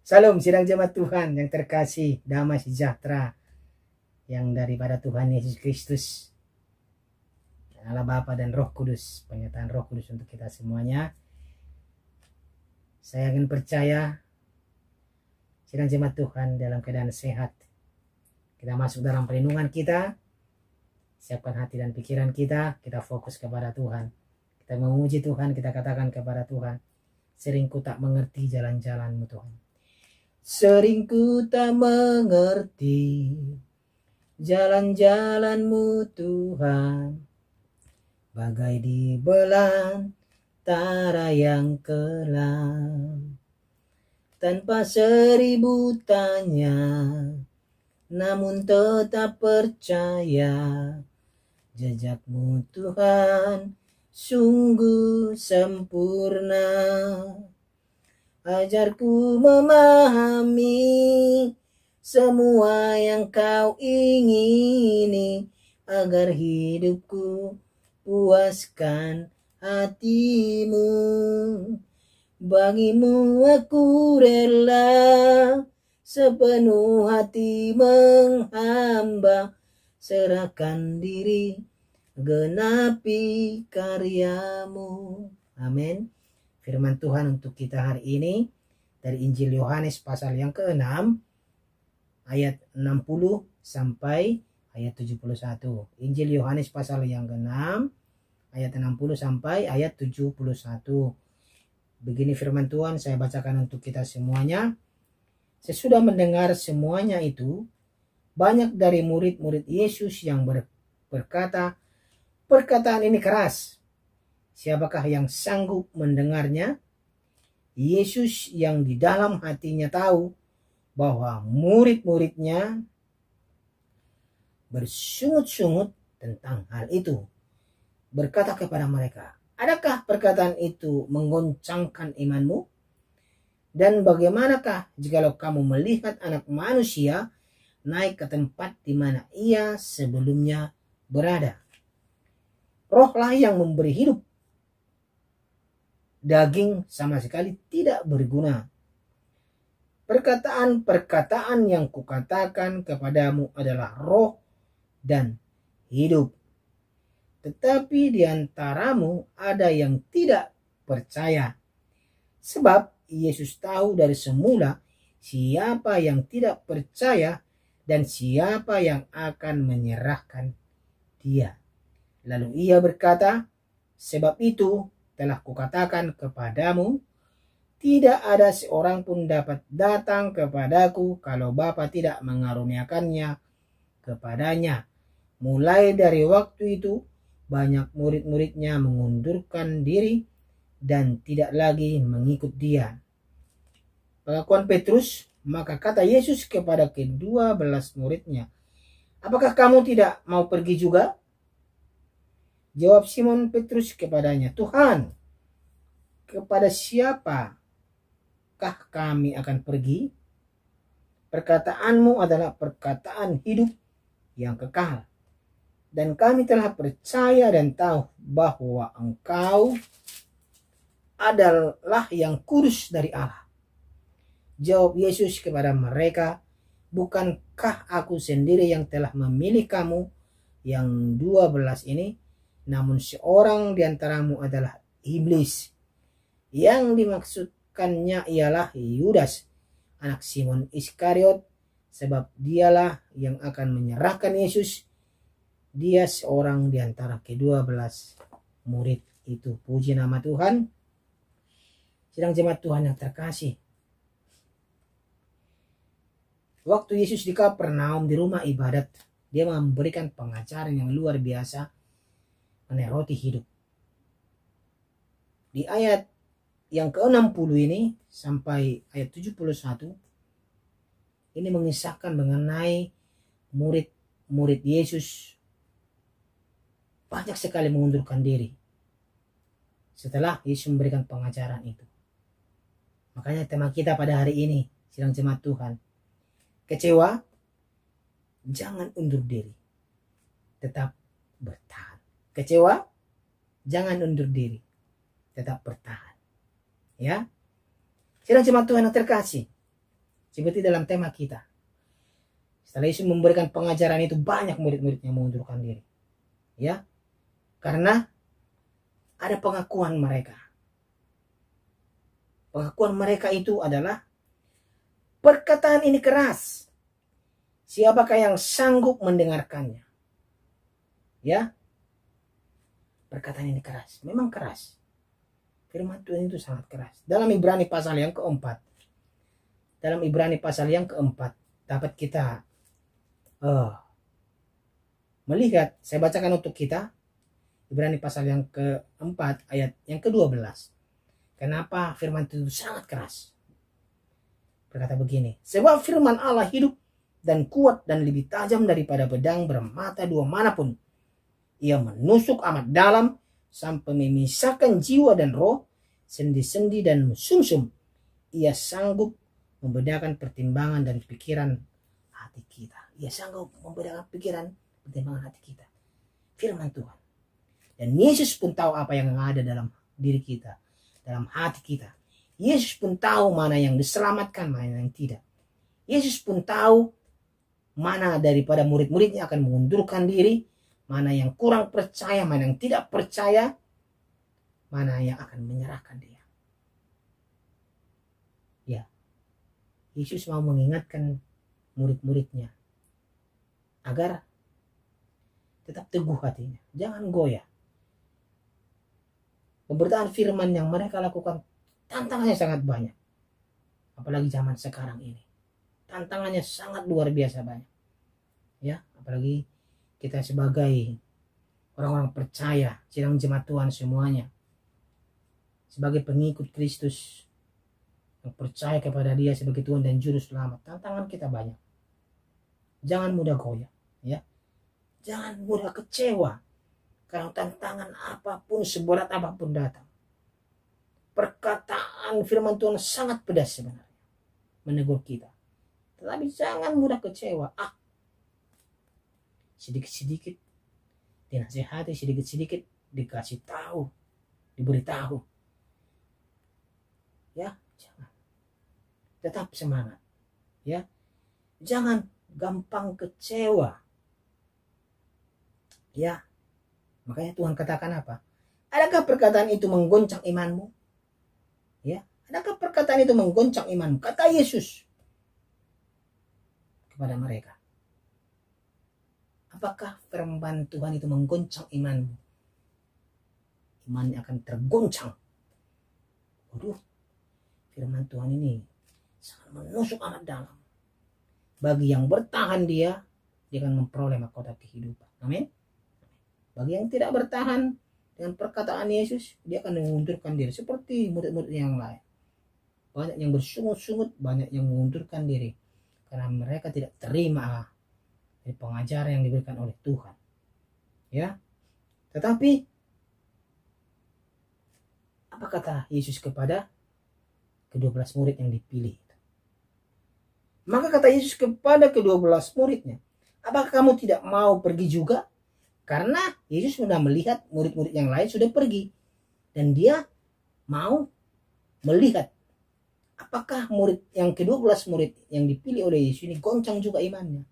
Salam sidang jemaat Tuhan yang terkasih, damai sejahtera yang daripada Tuhan Yesus Kristus, Allah Bapa dan Roh Kudus, penyertaan Roh Kudus untuk kita semuanya. Saya ingin percaya sidang jemaat Tuhan dalam keadaan sehat. Kita masuk dalam perlindungan kita, siapkan hati dan pikiran kita fokus kepada Tuhan. Kita memuji Tuhan, kita katakan kepada Tuhan, sering ku tak mengerti jalan-jalan-Mu Tuhan. Sering ku tak mengerti jalan-jalan-Mu Tuhan, bagai di belantara yang kelam. Tanpa seribu tanya, namun tetap percaya, jejak-Mu Tuhan sungguh sempurna. Ajarku memahami semua yang Kau ingini, agar hidupku puaskan hati-Mu. Bagimu aku rela sepenuh hati menghamba, serahkan diri genapi karya-Mu. Amin. Firman Tuhan untuk kita hari ini dari Injil Yohanes pasal yang ke-6 ayat 60 sampai ayat 71. Injil Yohanes pasal yang ke-6 ayat 60 sampai ayat 71. Begini firman Tuhan, saya bacakan untuk kita semuanya. Sesudah mendengar semuanya itu, banyak dari murid-murid Yesus yang berkata, perkataan ini keras. Siapakah yang sanggup mendengarnya? Yesus yang di dalam hatinya tahu bahwa murid-muridnya bersungut-sungut tentang hal itu, berkata kepada mereka, adakah perkataan itu menggoncangkan imanmu? Dan bagaimanakah jikalau kamu melihat Anak Manusia naik ke tempat di mana Ia sebelumnya berada? Rohlah yang memberi hidup, daging sama sekali tidak berguna. Perkataan-perkataan yang kukatakan kepadamu adalah roh dan hidup. Tetapi di antaramu ada yang tidak percaya. Sebab Yesus tahu dari semula siapa yang tidak percaya dan siapa yang akan menyerahkan Dia. Lalu Ia berkata, sebab itu telah kukatakan kepadamu, tidak ada seorang pun dapat datang kepadaku kalau Bapa tidak mengaruniakannya kepadanya. Mulai dari waktu itu, banyak murid-muridnya mengundurkan diri dan tidak lagi mengikut Dia. Pengakuan Petrus, maka kata Yesus kepada ke-12 muridnya, apakah kamu tidak mau pergi juga? Jawab Simon Petrus kepadanya, Tuhan, kepada siapakah kami akan pergi? Perkataanmu adalah perkataan hidup yang kekal. Dan kami telah percaya dan tahu bahwa Engkau adalah yang kudus dari Allah. Jawab Yesus kepada mereka, bukankah aku sendiri yang telah memilih kamu yang 12 ini? Namun seorang di antaramu adalah iblis. Yang dimaksudkannya ialah Yudas, anak Simon Iskariot, sebab dialah yang akan menyerahkan Yesus. Dia seorang di antara ke-12 murid itu. Puji nama Tuhan. Sidang jemaat Tuhan yang terkasih. Waktu Yesus di Kapernaum di rumah ibadat, Dia memberikan pengajaran yang luar biasa mengenai roti hidup. Di ayat yang ke-60 ini sampai ayat 71 ini mengisahkan mengenai murid-murid Yesus banyak sekali mengundurkan diri setelah Yesus memberikan pengajaran itu. Makanya tema kita pada hari ini, sidang jemaat Tuhan, kecewa, jangan undur diri, tetap bertahan. Kecewa, jangan undur diri, tetap bertahan. Ya, sidang jemaat Tuhan yang terkasih, Seperti dalam tema kita. Setelah Yesus memberikan pengajaran itu, banyak murid-muridnya mengundurkan diri. Ya. Karena ada pengakuan mereka. Pengakuan mereka itu adalah perkataan ini keras. Siapakah yang sanggup mendengarkannya? Ya. Perkataan ini keras. Memang keras. Firman Tuhan itu sangat keras. Dalam Ibrani pasal yang keempat. Dapat kita melihat. Saya bacakan untuk kita. Ibrani pasal yang keempat ayat yang ke-12. Kenapa firman itu sangat keras? Berkata begini. Sebab firman Allah hidup dan kuat dan lebih tajam daripada pedang bermata dua manapun. Ia menusuk amat dalam sampai memisahkan jiwa dan roh, sendi-sendi dan sumsum. Ia sanggup membedakan pertimbangan dan pikiran hati kita. Ia sanggup membedakan pikiran, pertimbangan hati kita. Firman Tuhan. Dan Yesus pun tahu apa yang ada dalam diri kita, dalam hati kita. Yesus pun tahu mana yang diselamatkan, mana yang tidak. Yesus pun tahu mana daripada murid-muridnya akan mengundurkan diri, mana yang kurang percaya, mana yang tidak percaya, mana yang akan menyerahkan dia. Ya, Yesus mau mengingatkan murid-muridnya agar tetap teguh hatinya, jangan goyah. Pemberitaan firman yang mereka lakukan tantangannya sangat banyak. Apalagi zaman sekarang ini. Tantangannya sangat luar biasa banyak. Ya, apalagi kita sebagai orang-orang percaya, sidang jemaat Tuhan semuanya. Sebagai pengikut Kristus yang percaya kepada Dia sebagai Tuhan dan Juru Selamat. Tantangan kita banyak. Jangan mudah goyah, ya. Jangan mudah kecewa. Kalau tantangan apapun, seberat apapun datang. Perkataan firman Tuhan sangat pedas sebenarnya. Menegur kita. Tetapi jangan mudah kecewa. Sedikit-sedikit dinasihati, sedikit-sedikit dikasih tahu, diberitahu. Ya, jangan. Tetap semangat. Ya. Jangan gampang kecewa. Ya. Makanya Tuhan katakan apa? Adakah perkataan itu menggoncang imanmu? Ya, adakah perkataan itu menggoncang imanmu? Kata Yesus kepada mereka. Apakah firman Tuhan itu menggoncang imanmu? Imannya akan tergoncang. Waduh, firman Tuhan ini sangat menusuk amat dalam. Bagi yang bertahan dia akan memperoleh mahkota kehidupan. Amin. Bagi yang tidak bertahan dengan perkataan Yesus, dia akan mengundurkan diri seperti murid-murid yang lain. Banyak yang bersungut-sungut, banyak yang mengundurkan diri karena mereka tidak terima dari pengajaran yang diberikan oleh Tuhan. Ya. Tetapi apa kata Yesus kepada ke-12 murid yang dipilih? Maka kata Yesus kepada ke-12 muridnya, apakah kamu tidak mau pergi juga? Karena Yesus sudah melihat murid-murid yang lain sudah pergi. Dan dia mau melihat apakah murid yang ke-12 murid yang dipilih oleh Yesus ini goncang juga imannya.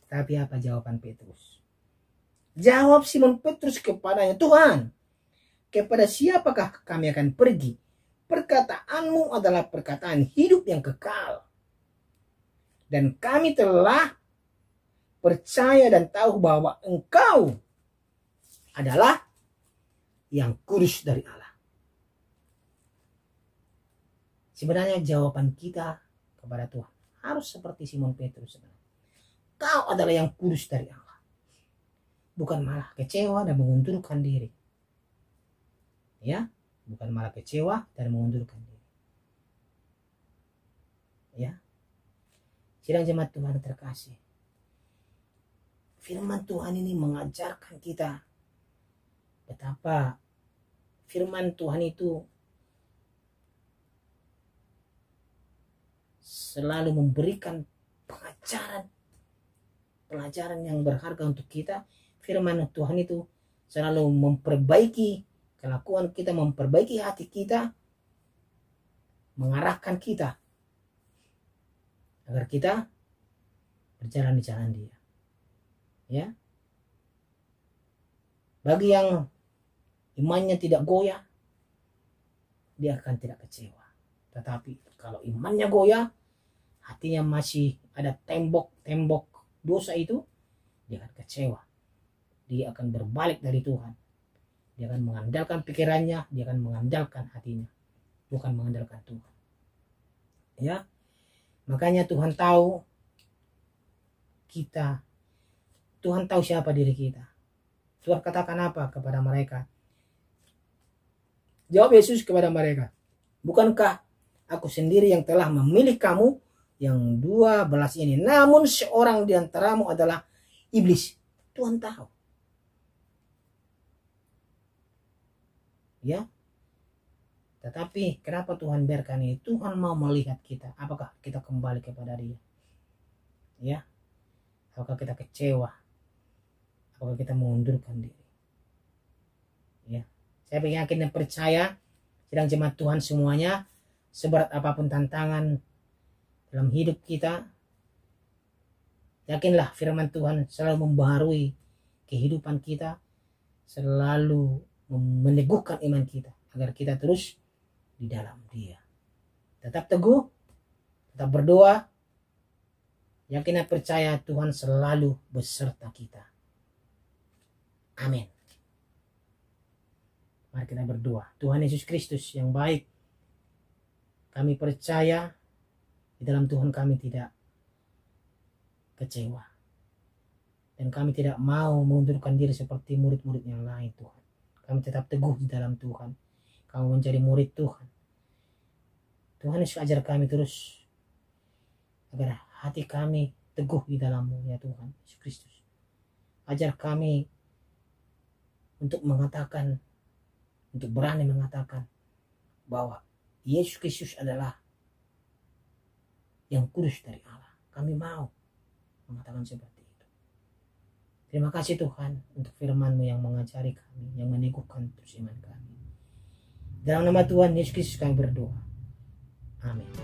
Tapi apa jawaban Petrus? Jawab Simon Petrus kepadanya, Tuhan, kepada siapakah kami akan pergi? Perkataanmu adalah perkataan hidup yang kekal. Dan kami telah percaya dan tahu bahwa Engkau adalah yang kudus dari Allah. Sebenarnya jawaban kita kepada Tuhan harus seperti Simon Petrus. Kau adalah yang kudus dari Allah. Bukan malah kecewa dan mengundurkan diri. Ya, bukan malah kecewa dan mengundurkan diri. Ya. Sidang jemaat Tuhan terkasih. Firman Tuhan ini mengajarkan kita betapa firman Tuhan itu selalu memberikan pelajaran yang berharga untuk kita. Firman Tuhan itu selalu memperbaiki kelakuan kita, memperbaiki hati kita, mengarahkan kita agar kita berjalan di jalan Dia. Ya. Bagi yang imannya tidak goyah, dia akan tidak kecewa. Tetapi kalau imannya goyah, hatinya masih ada tembok-tembok dosa itu, dia akan kecewa. Dia akan berbalik dari Tuhan. Dia akan mengandalkan pikirannya, dia akan mengandalkan hatinya, bukan mengandalkan Tuhan. Ya, makanya Tuhan tahu kita. Tuhan tahu siapa diri kita. Tuhan katakan apa kepada mereka? Jawab Yesus kepada mereka, bukankah aku sendiri yang telah memilih kamu yang 12 ini, namun seorang di antaramu adalah iblis. Tuhan tahu. Ya. Tetapi kenapa Tuhan biarkan ini? Tuhan mau melihat kita, apakah kita kembali kepada Dia. Ya. Apakah kita kecewa? Apakah kita mengundurkan diri? Ya. Saya yakin dan percaya sedang jemaat Tuhan semuanya, seberat apapun tantangan dalam hidup kita, yakinlah firman Tuhan selalu membaharui kehidupan kita, selalu meneguhkan iman kita agar kita terus di dalam Dia. Tetap teguh, tetap berdoa, yakin dan percaya Tuhan selalu beserta kita. Amin. Mari kita berdoa. Tuhan Yesus Kristus yang baik, kami percaya di dalam Tuhan kami tidak kecewa. Dan kami tidak mau mengundurkan diri seperti murid-murid yang lain, Tuhan. Kami tetap teguh di dalam Tuhan. Kami menjadi murid Tuhan. Tuhan Yesus ajar kami terus agar hati kami teguh di dalam-Mu, ya Tuhan Yesus Kristus. Ajar kami untuk mengatakan, untuk berani mengatakan bahwa Yesus Kristus adalah yang kudus dari Allah. Kami mau mengatakan seperti itu. Terima kasih Tuhan untuk firman-Mu yang mengajari kami, yang meneguhkan terus iman kami. Dalam nama Tuhan Yesus Kristus kami berdoa. Amin.